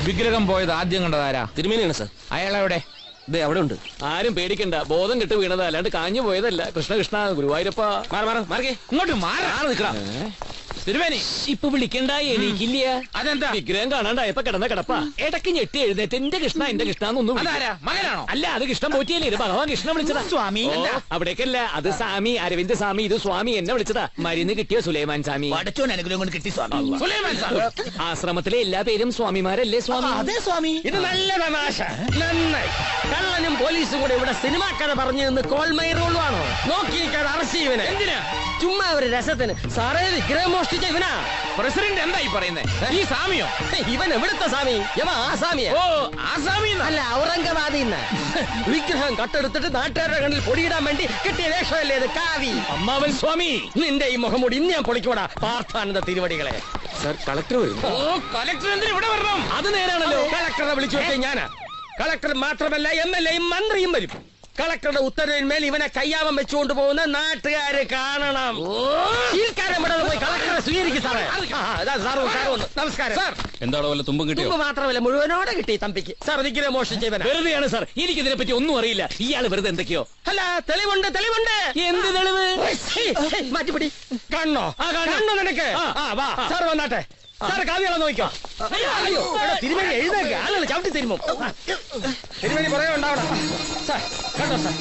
വിഗ്രഹം പോയത് ആദ്യം കണ്ടതാരാ? തിരുമേനിയാണ് സാർ. അയാളെവിടെ? ദേ അവിടെ ഉണ്ട്. ആരും പേടിക്കണ്ട, ബോധം കെട്ട് വീണത്, അല്ലാണ്ട് കാഞ്ഞു പോയതല്ല. കൃഷ്ണ കൃഷ്ണ ഗുരുവായൂരപ്പ. മാറേ ഇങ്ങോട്ട് നിൽക്കണം. തിരുമേനി ഇപ്പൊ വിളിക്കണ്ട, എണീക്കില്ല. അതെന്താ? വിഗ്രഹം കാണാണ്ടായപ്പോ കിടന്ന കിടപ്പ. ഇടയ്ക്ക് ഞെട്ടി എഴുന്നേറ്റ് എന്റെ കൃഷ്ണ എന്റെ കൃഷ്ണന്നൊന്നും. മകനാണോ? അല്ല, അത് കൃഷ്ണൻ പോറ്റിയല്ലേ, ഇത് ഭഗവാൻ കൃഷ്ണ വിളിച്ചതാ. സ്വാമി അവിടേക്കല്ല, അത് സ്വാമി അരവിന്ദ് സ്വാമി. ഇത് സ്വാമി എന്നെ വിളിച്ചതാ. മരുന്ന് കിട്ടിയ സുലൈമാൻ സ്വാമി. അനുഗ്രഹം കൊണ്ട് കിട്ടി സ്വാമി. ആശ്രമത്തിലെ എല്ലാ പേരും സ്വാമിമാരല്ലേ സ്വാമി? അതെ സ്വാമി. ഇത് നല്ല തമാശ. നന്നായി. കള്ളനും പോലീസും കൂടെ ഇവിടെ സിനിമാ കഥ പറഞ്ഞു നിന്ന് കോൾമൈറുള്ളാണോ? നോക്കിയിരിക്കാതെ അറസ്റ്റ് ചെയ്യുവനെ. എന്തിനാ? ചുമ്മാ ഒരു രസത്തിന്. സാറേ, വിഗ്രഹം മോഷ്ടിച്ച ഇവനാ. പ്രസിഡന്റ് എന്തായി പറയുന്നേ? ഈ സ്വാമിയോ? ഇവൻ എവിടുത്തെ സ്വാമി? യവ ആസാമിയാ. ഓ, ആസാമി അല്ല, ഔറംഗബാദി. വിഗ്രഹം കട്ടെടുത്തിട്ട് നാട്ടുകാരുടെ കണ്ണിൽ പൊടിയിടാൻ വേണ്ടി കിട്ടിയ വേഷമല്ലേ ഇത്? കാവി അമ്മാവൻ സ്വാമി. നിന്റെ ഈ മുഖംമൂടി ഇന്ന് ഞാൻ പൊളിക്കൂടാ. പാർത്ഥാനന്ദ തിരുവടികളെ. സർ, കളക്ടർ വരും. ഓ, കളക്ടർ എന്തിനാ ഇവിടെ വരണം? അത് നേരാണല്ലോ. കളക്ടറെ വിളിച്ചു വെച്ചേ ഞാനാ. കളക്ടർ മാത്രമല്ല, MLA-യും മന്ത്രിയും വരും. കളക്ടറുടെ ഉത്തരവിന്മേൽ ഇവനെ കയ്യാവം വെച്ചുകൊണ്ട് പോകുന്ന നാട്ടുകാര് കാണണം. പോയി കളക്ടറെ സ്വീകരിക്കും സാറേ. നമസ്കാരം സാർ. എന്താണോ വല്ല തുമ്പും കിട്ടിയോ? തുമ്പ് മാത്രമല്ല, മുഴുവനോടെ കിട്ടി തമ്പിക്ക്. സാർ, വിഗ്രഹം മോഷ്ടിച്ചവനാ. വെറുതെയാണ് സാർ, എനിക്കിതിനെ പറ്റി ഒന്നും അറിയില്ല. ഇയാള് വെറുതെ എന്തൊക്കെയോ. അല്ല, തെളിവുണ്ട്. എന്ത് തെളിവ്? മാറ്റിപ്പിടി. കണ്ണോ? കണ്ണോ നിനക്ക്? വാ സാർ, വന്നാട്ടെ. സാറ് കാവ്യാളെ നോക്കിക്കോ. അയ്യോ, തിരുമേനി എഴുന്നേൽക്ക. ആളുകൾ ചവിട്ടി തരുമോ? തിരുമേനി പറയാൻ ഉണ്ടാവണം. സാർ കണ്ടോ സാർ?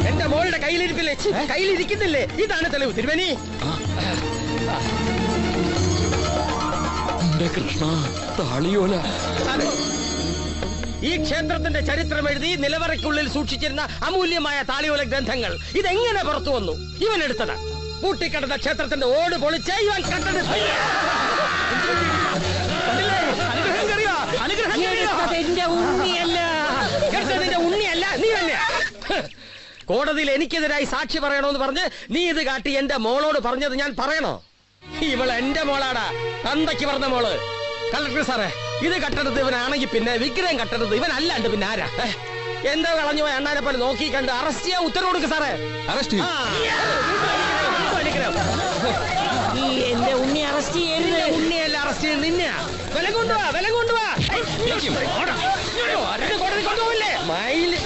എന്റെ മോളുടെ കയ്യിലിരിപ്പില്ലേ? കയ്യിലിരിക്കുന്നില്ലേ? ഇതാണ് തെളിവ് തിരുമേനി. കൃഷ്ണ താളിയോല. ഈ ക്ഷേത്രത്തിന്റെ ചരിത്രം എഴുതി നിലവറയ്ക്കുള്ളിൽ സൂക്ഷിച്ചിരുന്ന അമൂല്യമായ താളിയോല ഗ്രന്ഥങ്ങൾ ഇതെങ്ങനെ പുറത്തു വന്നു? ഇവൻ എടുത്തതാ. പൂട്ടിക്കിടന്ന ക്ഷേത്രത്തിന്റെ ഓട് പൊളിച്ച് ഇവൻ കട്ടെടുത്ത. ഉണ്ണിയല്ല, നീ അല്ല. കോടതിയിൽ എനിക്കെതിരായി സാക്ഷി പറയണോന്ന് പറഞ്ഞ് നീ ഇത് കാട്ടി എന്റെ മോളോട് പറഞ്ഞത് ഞാൻ പറയണോ? ഇവൾ എന്റെ മോളാടാ, തന്തയ്ക്ക് പറഞ്ഞ മോള്. കളക്ടർ സാറേ, ഇത് കട്ടെടുത്ത് ഇവനാണെങ്കിൽ പിന്നെ വിഗ്രഹം കട്ടെടുത്ത് ഇവൻ അല്ലാണ്ട് പിന്നെ ആരാ? എന്താ കളഞ്ഞു പോയ അണ്ണാനെ പോലെ നോക്കി കണ്ട് അറസ്റ്റ് ചെയ്യാൻ ഉത്തരവ് കൊടുക്ക് സാറേ. എന്റെ ഉണ്ണി അറസ്റ്റ് ചെയ്യരുത്. ഉണ്ണിയല്ല അറസ്റ്റ് ചെയ്യുന്നത്, നിന്നെയാ. വിലം കൊണ്ടുവാ. കോടതി കൊണ്ടുപോകില്ലേ? മയില്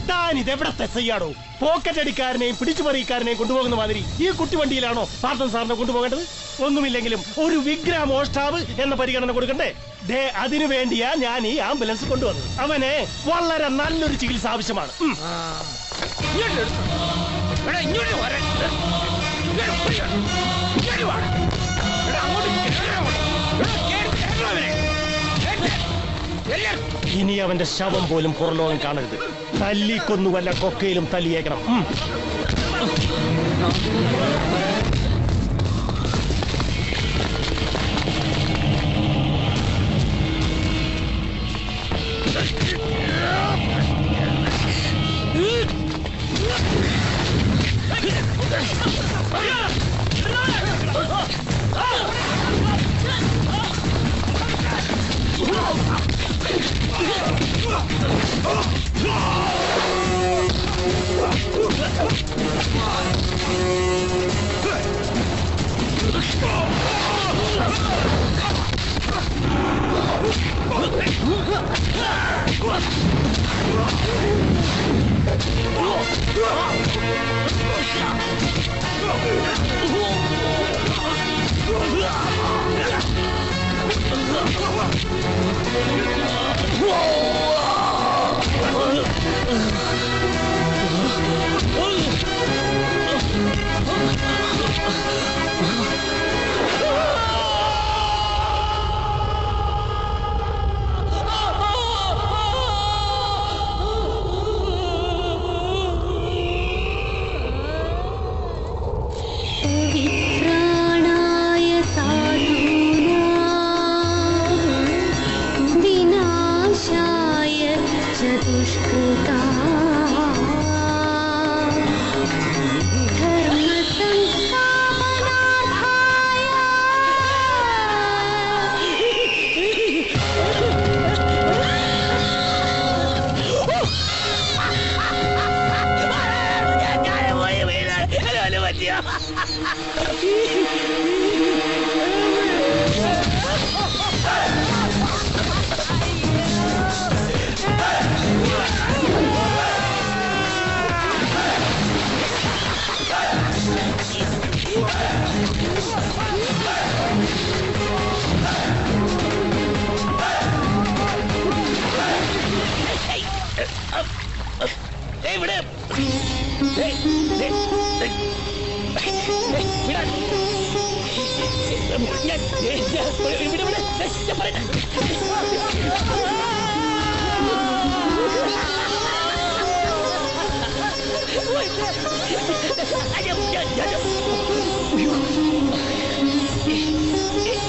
താനിതെവിടത്തെ ചെയ്യാടോ? പോക്കറ്റ് അടിക്കാരനെയും പിടിച്ചുപറിക്കാരനെയും കൊണ്ടുപോകുന്ന മാതിരി ഈ കുട്ടി വണ്ടിയിലാണോ പാർത്ഥൻ സാറിനെ കൊണ്ടുപോകേണ്ടത്? ഒന്നുമില്ലെങ്കിലും ഒരു വിഗ്രഹ മോഷ്ടാവ് എന്ന പരിഗണന കൊടുക്കണ്ടേ? അതിനു വേണ്ടിയാ ഞാൻ ഈ ആംബുലൻസ് കൊണ്ടുവന്നത്. അവനെ വളരെ നല്ലൊരു ചികിത്സ ആവശ്യമാണ്. ഇനി അവന്റെ ശവം പോലും പുറലോകം കാണരുത്. തല്ലിക്കൊന്നു വല്ല കൊക്കയിലും തല്ലിയേക്കണം.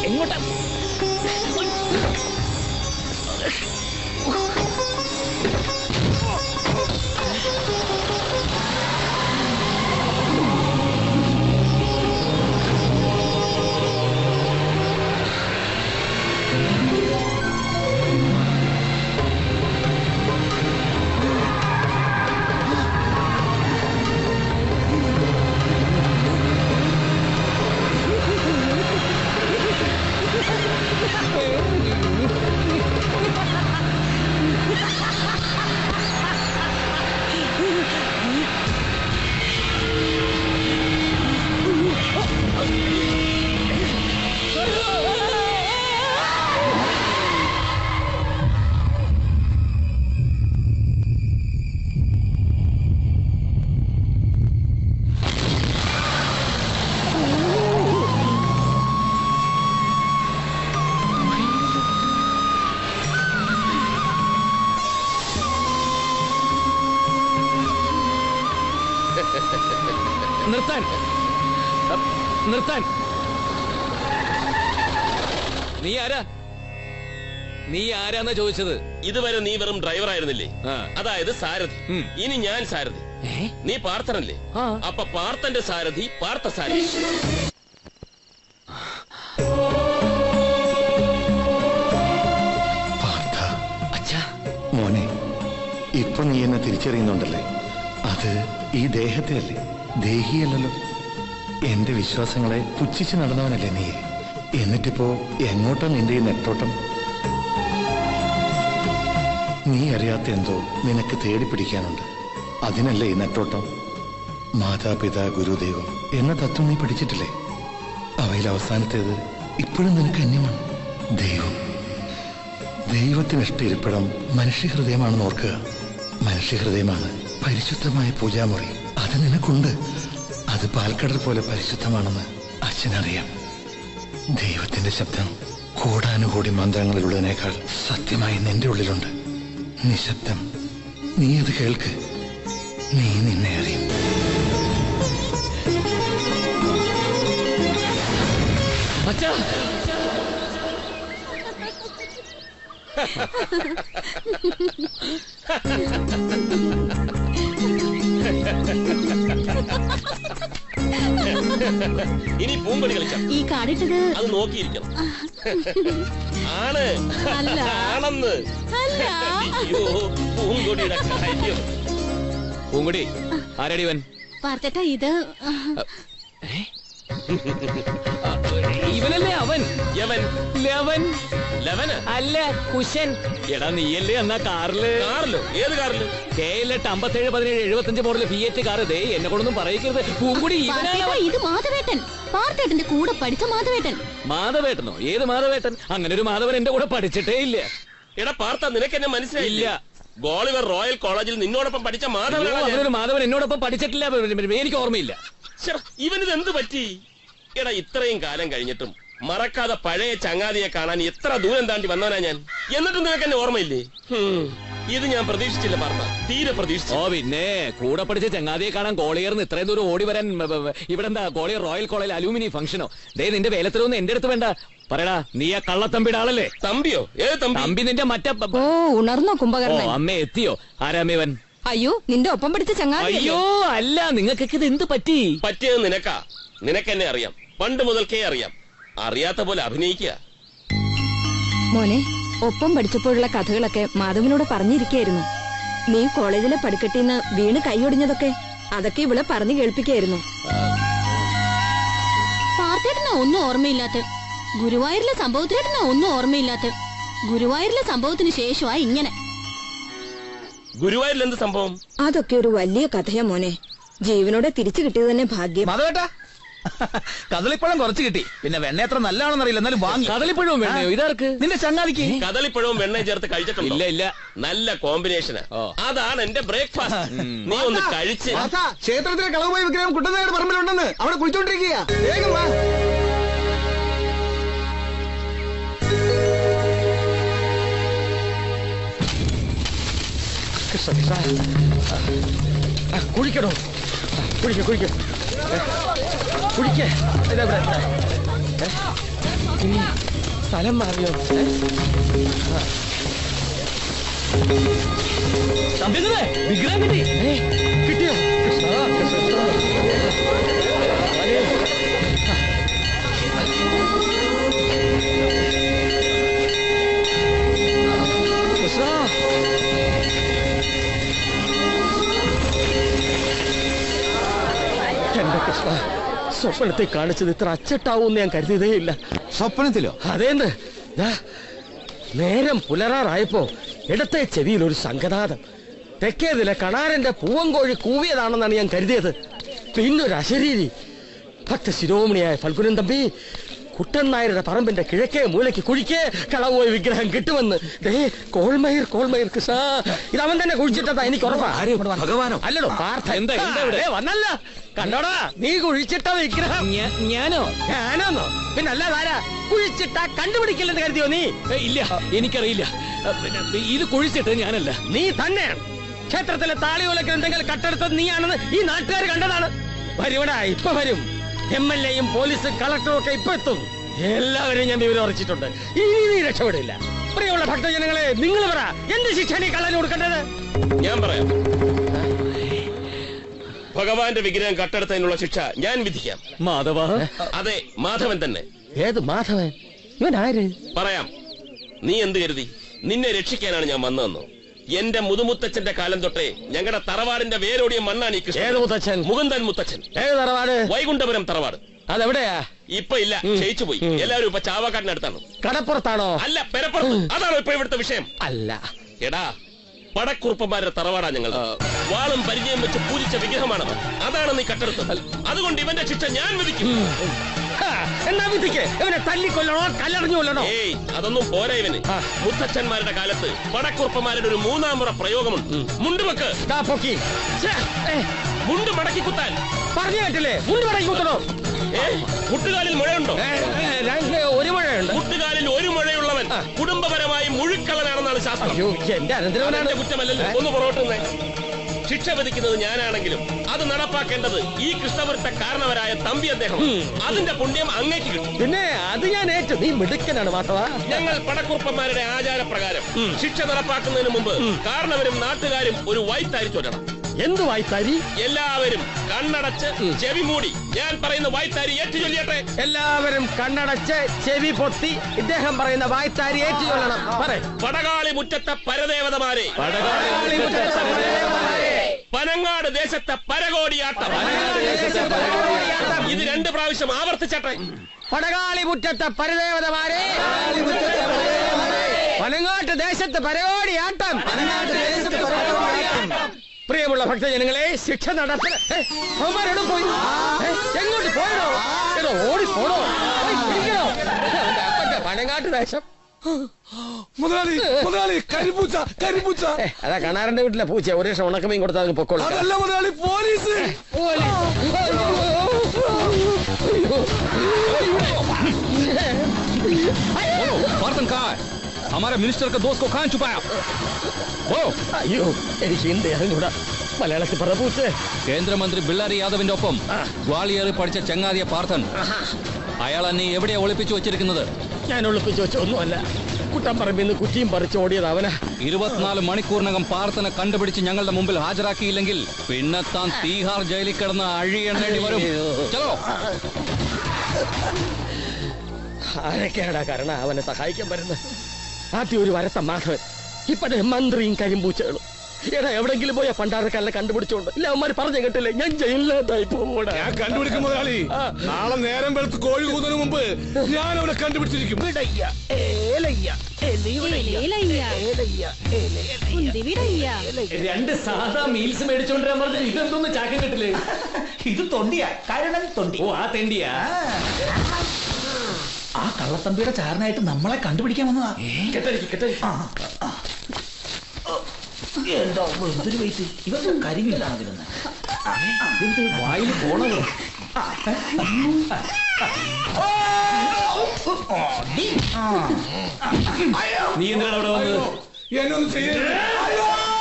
എങ്ങോട്ടാ? നിർത്താൻ നിർത്താൻ. നീ ആരാ? നീ ആരാന്നാ ചോദിച്ചത്? ഇതുവരെ നീ വെറും ഡ്രൈവർ ആയിരുന്നില്ലേ? അതായത് സാരഥി. ഇനി ഞാൻ സാരഥി. നീ പാർത്ഥനല്ലേ? അപ്പൊ പാർത്ഥന്റെ സാരഥി പാർത്ഥസാരഥി. മോനെ, ഇപ്പൊ നീ എന്നെ തിരിച്ചറിയുന്നുണ്ടല്ലേ? അത് ഈ ദേഹത്തെ അല്ലേ, ദേഹിയല്ലല്ലോ. എന്റെ വിശ്വാസങ്ങളെ പുച്ഛിച്ച് നടന്നവനല്ലേ നീ? എന്നിട്ടിപ്പോ എങ്ങോട്ടാ നിന്റെ ഈ നെട്ടോട്ടം? നീ അറിയാത്ത എന്തോ നിനക്ക് തേടി പിടിക്കാനുണ്ട്. അതിനല്ലേ ഈ നെട്ടോട്ടം? മാതാപിതാ ഗുരുദൈവം എന്ന തത്വം നീ പഠിച്ചിട്ടില്ലേ? അവയിൽ അവസാനത്തേത് ഇപ്പോഴും നിനക്ക് അന്യമാണ്. ദൈവം. ദൈവത്തിനിഷ്ട മനുഷ്യഹൃദയമാണെന്ന് ഓർക്കുക. മനുഷ്യഹൃദയമാണ് പരിശുദ്ധമായ പൂജാമുറി. അത് നിനക്കുണ്ട്. അത് പാൽക്കടൽ പോലെ പരിശുദ്ധമാണെന്ന് അച്ഛനറിയാം. ദൈവത്തിന്റെ ശബ്ദം കോടാനുകോടി മന്ത്രങ്ങളിലുള്ളതിനേക്കാൾ സത്യമായി നിന്റെ ഉള്ളിലുണ്ട്. നിശബ്ദം. നീ അത് കേൾക്ക്. നീ നിന്നെ അറിയും. അച്ഛാ, ഇനി പൂങ്കൊടി കളിക്കാം. ഈ കാടിട്ടത് അത് നോക്കിയിരിക്കണം. ആണ് ആണെന്ന്. അയ്യോ, പൂങ്കൊടിയുടെ കാര്യം. പൂങ്കൊടി ആരടിവൻ? പാർത്തേട്ടാ, ഇത് ഇവനല്ലേ അവൻ? യവൻ യവൻ ലവൻ ലവന് അല്ല കുശൻ. എടാ നീയല്ലേ എന്നാ കാറില് കാറിലോ? ഏത് കാറില്? KL8 57 17 75 model Fiat car. ദേ എന്നെ കൊണ്ടൊന്നും പറയിക്കരുത്. പൂങ്കുടി ഇവനാണ്. ഇത് മാധവേട്ടൻ, പാർത്തേട്ടന്റെ കൂടെ പഠിച്ച മാധവേട്ടൻ. മാധവേട്ടനോ? ഏത് മാധവേട്ടൻ? അങ്ങനെ ഒരു മാധവൻ എന്റെ കൂടെ പഠിച്ചിട്ടേ ഇല്ല. എടാ പാർത്ത, നിനക്ക് എന്നെ മനസ്സിലായില്ല? ഗോളിവർ റോയൽ കോളേജിൽ നിന്നോടൊപ്പം പഠിച്ച മാധവൻ. അങ്ങനൊരു മാധവൻ എന്നോടൊപ്പം പഠിച്ചിട്ടില്ല. എനിക്ക് ഓർമ്മയില്ല. ഇവനിത് എന്ത് പറ്റി? എടാ ഇത്രയും കാലം കഴിഞ്ഞിട്ടും മറക്കാതെ പഴയ ചങ്ങാതിയെ കാണാൻ എത്ര ദൂരം താണ്ടി വന്നവനാ ഞാൻ. എന്നിട്ടും നിനക്ക് എന്നെ ഓർമ്മയില്ലേ? ഇത് ഞാൻ പ്രതീക്ഷിച്ചില്ല പാർത്ത, തീരെ പ്രതീക്ഷിച്ചു. ഓ പിന്നെ കൂടെ പഠിച്ച ചങ്ങാതിയെ കാണാൻ കോളിയർന്ന് ഇത്രയും ദൂരം ഓടി വരാൻ ഇവിടെ എന്താ കോളിയർ റോയൽ കോളേജിൽ അലൂമിനി ഫംഗ്ഷനോ? ദേ നിന്റെ വേലത്തിലൊന്നും എന്റെ അടുത്ത് വേണ്ട. പറയടാ, നീ ആ കള്ളത്തമ്പിയുടെ ആളല്ലേ? തമ്പിയോ? ഏത് തമ്പി? തമ്പി നിന്റെ മറ്റേ. ഓ ഉണർന്നോ കുംഭകർണൻ? അമ്മ എത്തിയോ? ആരാമേവൻ? അയ്യോ, നിന്റെ ഒപ്പം പഠിച്ച ചങ്ങാതി. അയ്യോ അല്ല, നിങ്ങൾക്കൊക്കെ ഇത് എന്ത് പറ്റി? പറ്റിയത് നിനക്കാ. നിനക്കെന്നെ അറിയാം, പണ്ട് മുതൽക്കേ അറിയാം. അറിയാത്ത പോലെ അഭിനയിക്കുക. മോനെ, ഒപ്പം പഠിച്ചപ്പോഴുള്ള കഥകളൊക്കെ മാധവനോട് പറഞ്ഞിരിക്കായിരുന്നു. നീ കോളേജിലെ പടിക്കെട്ടിന്ന് വീണ് കൈയൊടിഞ്ഞതൊക്കെ അതൊക്കെ ഇവിടെ പറഞ്ഞു കേൾപ്പിക്കായിരുന്നു. പാർത്തേട്ടനാ ഒന്നും ഓർമ്മയില്ലാത്ത, ഗുരുവായൂരിലെ സംഭവത്തിലേട്ടനാ ഒന്നും ഇല്ലാത്ത. ഗുരുവായൂരിലെ സംഭവത്തിന് ശേഷമായി ഇങ്ങനെ. ഗുരുവായൂരിൽ എന്ത് സംഭവം? അതൊക്കെ ഒരു വലിയ കഥയാ മോനെ. ജീവനോടെ തിരിച്ചു കിട്ടിയത് തന്നെ ഭാഗ്യം. മാധവേട്ടാ, കദളിപ്പഴം കുറച്ച് കിട്ടി. പിന്നെ വെണ്ണ എത്ര നല്ലതാണെന്നറിയില്ല, എന്നാലും വാങ്ങി. കദളിപ്പഴവും വേണയോ? ഇതാർക്ക്? നിന്റെ ചങ്ങാതിക്ക്. കദളിപ്പഴവും വെണ്ണയും ചേർത്ത് കഴിച്ചിട്ടില്ല? ഇല്ല ഇല്ല. നല്ല കോമ്പിനേഷനാ. അതാണ് എന്റെ ബ്രേക്ക്ഫാസ്റ്റ്. നീ ഒന്ന് കഴിച്ച്. ക്ഷേത്രത്തിലെ കളവുപോയി വിഗ്രഹം കുട്ടനാട് പറമ്പിലുണ്ടെന്ന് അവിടെ കുളിച്ചോണ്ടിരിക്കുക. വേഗം വാ. കുഴിക്കണോ? കുഴിക്ക കുഴിക്ക കുഴിക്ക. ഇനി സ്ഥലം മാറിയോ? വിഗ്രഹം കിട്ടി. കിട്ടിയോ? എന്റെ കൃഷ്ണ, സ്വപ്നത്തെ കാണിച്ചത് ഇത്ര അച്ചട്ടാവൂന്ന് ഞാൻ കരുതിയതേ ഇല്ല. സ്വപ്നത്തിലോ? അതേന്ന്. നേരം പുലരാറായപ്പോ ഇടത്തെ ചെവിയിൽ ഒരു സംഘനാഥം. തെക്കേതിലെ കണാരന്റെ പൂവങ്കോഴി കൂവിയതാണെന്നാണ് ഞാൻ കരുതിയത്. പിന്നൊരു അശരീരി. ഭക്ത ശിരോമണിയായ ഫൽഗുനൻ തമ്പി, കുട്ടൻ നായരുടെ പറമ്പിന്റെ കിഴക്കേ മൂലയ്ക്ക് കുഴിക്കേ കളവുപോയ വിഗ്രഹം കിട്ടുമെന്ന്. കോൾമയിർ കോൾമയിർ കൃഷ്ണ, ഇത് അവൻ തന്നെ കുഴിച്ചിട്ടതാ, എനിക്ക് ഉറപ്പാ. ഭഗവാനോ? അല്ലടോ പാർത്ഥ. എന്താ വന്നല്ല, കണ്ടോടാ നീ കുഴിച്ചിട്ട വിഗ്രഹം. ഞാനോ? ഞാനോന്നോ? പിന്നെ അല്ലാതാരാ? കുഴിച്ചിട്ട കണ്ടുപിടിക്കില്ലെന്ന് കരുതിയോ നീ? ഇല്ല, എനിക്കറിയില്ല. ഇത് കുഴിച്ചിട്ട് ഞാനല്ല. നീ തന്നെയാണ്. ക്ഷേത്രത്തിലെ താളിയോലക്ക് എന്തെങ്കിലും കട്ടെടുത്തത് നീയാണെന്ന് ഈ നാട്ടുകാർ കണ്ടതാണ്. വരുവടാ, ഇപ്പൊ വരും. MLA-യും പോലീസും കളക്ടറും ഒക്കെ ഇപ്പൊ എത്തും. എല്ലാവരും ഞാൻ വിവരം അറിയിച്ചിട്ടുണ്ട്. ഇനി നീ രക്ഷപ്പെടില്ല. പ്രിയമുള്ള ഭക്തജനങ്ങളെ, നിങ്ങൾ പറ, എന്ത് ശിക്ഷയാണ് ഈ കള്ളന് കൊടുക്കേണ്ടത്? ഞാൻ പറയാം. ഭഗവാന്റെ വിഗ്രഹം കട്ടെടുത്തതിനുള്ള ശിക്ഷ ഞാൻ വിധിക്കാം. മാധവ? അതെ, മാധവൻ തന്നെ. ഏത് മാധവൻ? ഇവൻ ആര്? പറയാം. നീ എന്ത് കരുതി? നിന്നെ രക്ഷിക്കാനാണ് ഞാൻ വന്നതെന്നോ? എന്റെ മുതുമുത്തച്ഛന്റെ കാലം തൊട്ടേ ഞങ്ങളുടെ തറവാടിന്റെ വേരോടിയ മണ്ണാണ് ഈ കൃഷ്ണൻ. ഏത് മുത്തച്ഛൻ? മുകുന്ദൻ മുത്തച്ഛൻ. ഏത് തറവാട്? വൈകുണ്ഠപുരം തറവാട്. അതെവിടെയാ? ഇപ്പൊ ഇല്ല, ക്ഷയിച്ചു പോയി. എല്ലാവരും ഇപ്പൊ ചാവക്കാടിനടുത്താണ്. കടപ്പുറത്താണോ? അല്ല, പെരപ്പുറത്ത്. അതാണോ ഇപ്പൊ ഇവിടുത്തെ വിഷയം? അല്ല. എടാ, പടക്കുറുപ്പന്മാരുടെ തറവാടാ ഞങ്ങൾ. വാളും പരിചയം വെച്ച് പൂജിച്ച വിഗ്രഹമാണ്. അതാണ് നീ കട്ടെടുത്തത്. അതുകൊണ്ട് ഇവന്റെ ശിക്ഷ ഞാൻ വിധിക്കും. എന്നാ വിധിക്ക്. ഇവനെ തല്ലിക്കൊല്ലണോ കല്ലറിഞ്ഞു കൊല്ലണോ? ഏയ്, അതൊന്നും പോരാ ഇവന്. മുത്തച്ഛന്മാരുടെ കാലത്ത് പടക്കുറുപ്പന്മാരുടെ ഒരു 3-ാം മുറ പ്രയോഗമുണ്ട്. മുണ്ടുവെക്ക്. മുണ്ട് മടക്കി കുത്താൻ പറഞ്ഞു കേട്ടില്ലേ? മുണ്ട് മടക്കി കുത്തണോ? മുട്ടുകാലിൽ മുഴയുണ്ടോ? ഒരു മുഴയുണ്ട്. മുട്ടുകാലിൽ ഒരു മുഴയുള്ളവൻ കുടുംബപരമായി മുഴുക്കള്ളനാണെന്നാണ് ശാസ്ത്രം. എന്റെ അനന്തരവനാണ്. കുറ്റമല്ലല്ലോ. ഒന്ന് പുറകോട്ടുന്നേ. ശിക്ഷ വിധിക്കുന്നത് ഞാനാണെങ്കിലും അത് നടപ്പാക്കേണ്ടത് ഈ കൃഷ്ണവൃത്ത കാരണവരായ തമ്പി അദ്ദേഹം. അതിന്റെ പുണ്യം അങ്ങേക്ക് കിട്ടും. പിന്നെ അത് ഞാൻ ഏറ്റു. നീ മിടുക്കനാണ് മാധവ. ഞങ്ങൾ പടക്കുറുപ്പന്മാരുടെ ആചാരപ്രകാരം ശിക്ഷ നടപ്പാക്കുന്നതിന് മുമ്പ് കാരണവരും നാട്ടുകാരും ഒരു വായ്ത്താരി ചൊല്ലണം. എന്ത് വായ്ത്താരി? എല്ലാവരും കണ്ണടച്ച് ചെവി മൂടി ഞാൻ പറയുന്ന വായ്ത്താരി ഏറ്റു ചൊല്ലിയട്ടെ. എല്ലാവരും കണ്ണടച്ച് ചെവി പൊത്തി ഇദ്ദേഹം പറയുന്ന വായ്ത്താരി ഏറ്റു ചൊല്ലണം. പടകാളി മുറ്റത്തെ പരദേവതമാരെ, പനങ്ങാട് ദേശത്തെ പരകോടിയാട്ടം. ഇത് 2 പ്രാവശ്യം ആവർത്തിച്ചട്ടെ. പടകാളി മുറ്റത്തെ പരദേവതമാരെ, പനങ്ങാട്ട് ദേശത്ത് പരകോടിയാട്ടം. പ്രിയമുള്ള ഭക്തജനങ്ങളെ, ശിക്ഷ നടത്തണം. അവന്മാരോട് പോയി എങ്ങോട്ട് പോയണോ? ഓടി പോണോ? അപ്പന്റെ പനങ്ങാട്ട് ദേശം. മുതലാളി മുതലാളി കരിമ്പൂച്ച കരിമ്പൂച്ച. അതാ കണാരന്റെ വീട്ടിലെ പൂച്ച. ഒരു ലക്ഷം ഉണക്കമീൻ കൊടുത്താൽ പൊക്കോളൂ. അതല്ല മുതലാളി, പോലീസ്. पार्थन कहाँ है? हमारे मिनिस्टर का दोस्त को कहाँ छुपाया? അയ്യോ, എനിക്ക് ഹിന്ദി അറിഞ്ഞൂടാ. മലയാളത്തിൽ പറ പൂച്ചേ. കേന്ദ്രമന്ത്രി ബില്ലാരി യാദവിന്റെ ഒപ്പം ഗ്വാളിയറിൽ പഠിച്ച ചങ്ങാതിയ പാർത്ഥൻ. അയാൾ എന്നെ എവിടെയാ ഒളിപ്പിച്ചു വെച്ചിരിക്കുന്നത്? ഞാൻ ഒളിപ്പിച്ചു വെച്ച ഒന്നുമല്ല. കുട്ടമ്പറമ്പിൽ നിന്ന് കുറ്റിയും പറിച്ച് ഓടിയത് അവനാ. 24 മണിക്കൂറിനകം പാർത്ഥനെ കണ്ടുപിടിച്ച് ഞങ്ങളുടെ മുമ്പിൽ ഹാജരാക്കിയില്ലെങ്കിൽ പിന്നെ താൻ തീഹാർ ജയിലിൽ കിടന്ന് അഴിയെണ്ണേണ്ടി വരും. ചലോ. ആരൊക്കെയാടാ കാരണം അവനെ സഹായിക്കാൻ വരുന്നത്? ആദ്യം ഒരു വരത്ത മാധവൻ, ഇപ്പൊ മന്ത്രിയും കരിമ്പൂച്ചകളും. എടാ, എവിടെങ്കിലും പോയാ പണ്ടാരക്കാരനെ കണ്ടുപിടിച്ചോണ്ട് ഇല്ല. അവന്മാര് പറഞ്ഞു കേട്ടില്ലേ, ഞാൻ ജയിലിലായി പോകൂടാ. ഞാൻ കണ്ടുപിടിക്കും മുതലാളി. നാളെ നേരം വെളുത്ത് കോഴി കൂതുന്നതിന് മുമ്പ് ഞാൻ അവനെ കണ്ടുപിടിച്ചിരിക്കും. രണ്ട് സാധാ മീൽസ് മേടിച്ചോണ്ടിരാൻ പറഞ്ഞു. ഇതെന്തോന്ന് ചാക്കം കിട്ടില്ലേ? ഇത് തൊണ്ടിയാ, കാരണം തൊണ്ടി. ഓ, ആ തെണ്ടിയാ. ആ കള്ളത്തമ്പിയുടെ ചാരനായിട്ട് നമ്മളെ കണ്ടുപിടിക്കാൻ വന്നതാ. എന്താ എന്തൊരു വെയിറ്റ്? ഇവർക്ക് കരിമില്ലാണ് അതിലൊന്ന്. വായിൽ പോണത്. നീ എന്തിനാണ് അവിടെ വന്നത്? എന്നൊന്നും ചെയ്യരുത്.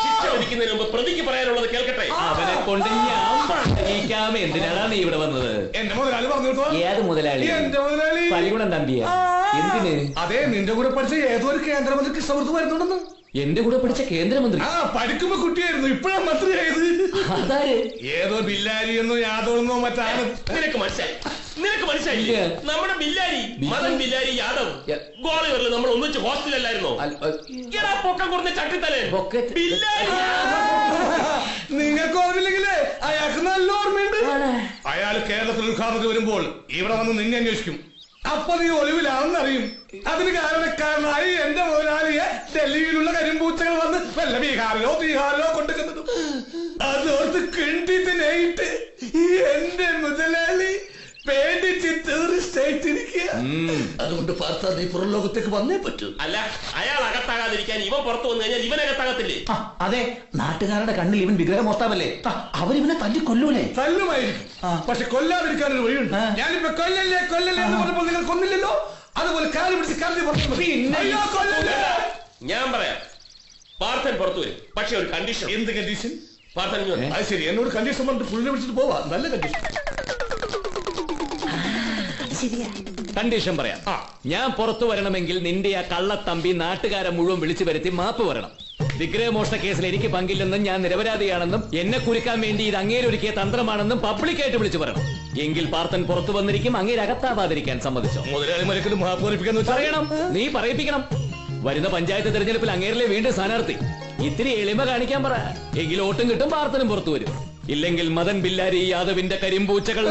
ശിക്ഷ വിധിക്കുന്നതിന് മുമ്പ് പ്രതിക്ക് പറയാനുള്ളത് കേൾക്കട്ടെ. അവനെ കൊണ്ട് ഞാൻ പറഞ്ഞിരിക്കാം. എന്തിനാണ് നീ ഇവിടെ വന്നത്? എന്റെ മുതലാളി പറഞ്ഞു കേട്ടോ. ഏത് മുതലാളി? എന്റെ മുതലാളി പലികുണം തമ്പിയാ. എന്തിന്? അതെ, നിന്റെ കൂടെ പഠിച്ച ഏതോ ഒരു കേന്ദ്രമന്ത്രിക്ക് സമൃദ്ധ വരുന്നുണ്ടെന്ന്. എന്റെ കൂടെ പഠിച്ച കേന്ദ്രമന്ത്രി? ആ, പഠിക്കുമ്പോ കുട്ടിയായിരുന്നു, ഇപ്പഴാ മന്ത്രിയായത്. അതാര്? ഏതോ ബില്ലാരി എന്നോ യാദവ് എന്നോ മറ്റാണ്. നിനക്ക് മനസ്സിലായില്ലേ? നമ്മുടെ ബില്ലാരി, മദൻ ബില്ലാരി യാദവ്. ഗോളിയറിൽ നമ്മൾ ഒന്നിച്ച് ഹോസ്റ്റലല്ലായിരുന്നോ? എടാ, പൊക്കം കുറഞ്ഞ ചട്ടിത്തലേ ബില്ലാരി. നിങ്ങൾക്ക് ഓർമ്മില്ലെങ്കിലേ അയാൾക്ക് നല്ല ഓർമ്മയുണ്ട്. അയാൾ കേരളത്തിൽ ഉദ്ഘാടനത്തിന് വരുമ്പോൾ ഇവിടെ വന്ന് നിന്നെ അന്വേഷിക്കും. അപ്പൊ നീ ഒളിവിലാണെന്നറിയും. അതിന് കാരണക്കാരനായി എന്റെ മുതലാളിയെ ഡൽഹിയിലുള്ള കരിമ്പൂച്ചകൾ വന്ന് വല്ല ബീഹാറിലോ കൊണ്ടുവന്നതും അതോർത്ത് കിണ്ടിത്തിനായിട്ട് എന്റെ മുതലാളി പേടിച്ച് ടൂറിസ്റ്റായിട്ടിരിക്കുക. അതുകൊണ്ട് പാർത്താ നീ പുറം ലോകത്തേക്ക് വന്നേ പറ്റൂ. അല്ല, അയാൾ അകത്താകാതിരിക്കാൻ ഇവൻ പുറത്തു വന്നു കഴിഞ്ഞാൽ ഇവനകത്താകത്തില്ലേ? അതെ, നാട്ടുകാരുടെ കണ്ണിൽ ഇവൻ വിഗ്രഹമോസ്താവല്ലേ. അവരിവനെ തല്ലി കൊല്ലൂലേ? തല്ലുമായിരിക്കും, പക്ഷെ കൊല്ലാതിരിക്കാനൊരു വഴിയുണ്ട്. ഞാനിപ്പോ കൊല്ലല്ലേ എന്ന് പറഞ്ഞപ്പോൾ നിങ്ങൾ കൊന്നില്ലല്ലോ. അതുപോലെ കാല് പിടിച്ച് കല്ല് പറഞ്ഞു. ഞാൻ പറയാം, പാർത്ഥൻ പുറത്തു വരും, പക്ഷെ ഒരു കണ്ടീഷൻ. എന്ത് കണ്ടീഷൻ? പാർത്ഥൻ അത് ശരി, എന്നോട് കണ്ടീഷൻ പറഞ്ഞിട്ട് പുള്ളിനെ വിളിച്ചിട്ട് പോവാ. നല്ല കണ്ടീഷൻ. കണ്ടീഷൻ പറയാം. ഞാൻ പുറത്തു വരണമെങ്കിൽ നിന്റെ ആ കള്ളത്തമ്പി നാട്ടുകാരെ മുഴുവൻ വിളിച്ചു വരുത്തി മാപ്പ് പറയണം. വിഗ്രഹമോഷണ കേസിൽ എനിക്ക് പങ്കില്ലെന്നും ഞാൻ നിരപരാധിയാണെന്നും എന്നെ കുരുക്കാൻ വേണ്ടി ഇത് അങ്ങേരൊരുക്കിയ തന്ത്രമാണെന്നും പബ്ലിക്കായിട്ട് വിളിച്ചു പറയണം. എങ്കിൽ പാർത്ഥൻ പുറത്തു വന്നിരിക്കും. അങ്ങേരകത്താവാതിരിക്കാൻ സമ്മതിച്ചോ? മുതലാളി മരക്കിട്ട് മാപ്പ് പറയണം, നീ പറയിപ്പിക്കണം. വരുന്ന പഞ്ചായത്ത് തെരഞ്ഞെടുപ്പിൽ അങ്ങേരിലെ വീണ്ടും സ്ഥാനാർത്ഥി. ഇത്തിരി എളിമ കാണിക്കാൻ പറ. എങ്കിൽ വോട്ടും കിട്ടും, പാർത്ഥനും പുറത്തു വരും. ഇല്ലെങ്കിൽ മദൻ ബില്ലാരി യാദവിന്റെ കരിമ്പൂച്ചകൾ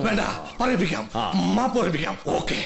വേണ്ട, പറയിപ്പിക്കാം. മാപ്പ് പറയിപ്പിക്കാം. ഓക്കെ.